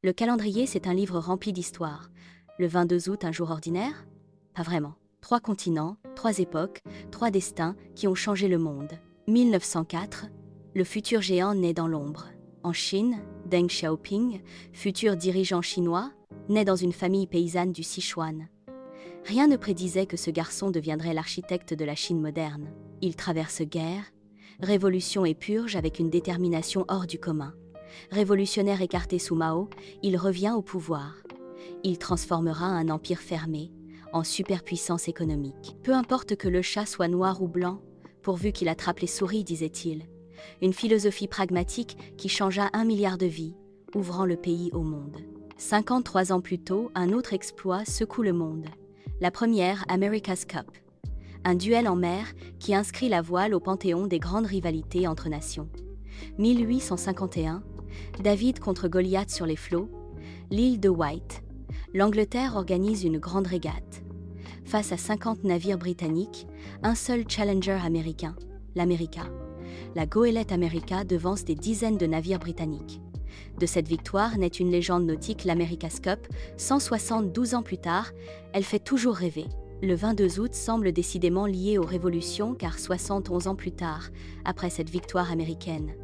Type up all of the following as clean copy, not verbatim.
Le calendrier, c'est un livre rempli d'histoires. Le 22 août, un jour ordinaire? Pas vraiment. 3 continents, 3 époques, 3 destins qui ont changé le monde. 1904, le futur géant naît dans l'ombre. En Chine, Deng Xiaoping, futur dirigeant chinois, naît dans une famille paysanne du Sichuan. Rien ne prédisait que ce garçon deviendrait l'architecte de la Chine moderne. Il traverse guerre, révolution et purge avec une détermination hors du commun. Révolutionnaire écarté sous Mao, il revient au pouvoir. Il transformera un empire fermé en superpuissance économique. Peu importe que le chat soit noir ou blanc, pourvu qu'il attrape les souris, disait-il. Une philosophie pragmatique qui changea 1 milliard de vies, ouvrant le pays au monde. 53 ans plus tôt, un autre exploit secoue le monde. La première, America's Cup. Un duel en mer qui inscrit la voile au panthéon des grandes rivalités entre nations. 1851, David contre Goliath sur les flots, l'île de Wight. L'Angleterre organise une grande régate. Face à 50 navires britanniques, un seul challenger américain, l'America. La goélette America devance des dizaines de navires britanniques. De cette victoire naît une légende nautique, l'America's Cup. 172 ans plus tard, elle fait toujours rêver. Le 22 août semble décidément lié aux révolutions car 71 ans plus tard, après cette victoire américaine,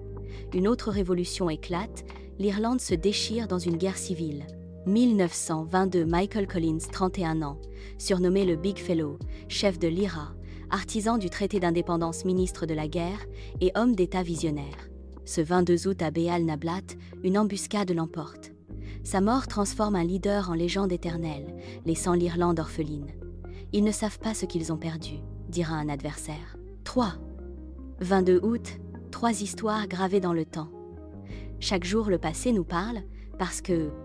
une autre révolution éclate, l'Irlande se déchire dans une guerre civile. 1922, Michael Collins, 31 ans, surnommé le Big Fellow, chef de l'IRA, artisan du traité d'indépendance, ministre de la guerre et homme d'État visionnaire. Ce 22 août à Béal Nablat, une embuscade l'emporte. Sa mort transforme un leader en légende éternelle, laissant l'Irlande orpheline. Ils ne savent pas ce qu'ils ont perdu, dira un adversaire. 3. 22 août, 3 histoires gravées dans le temps. Chaque jour le passé nous parle, parce que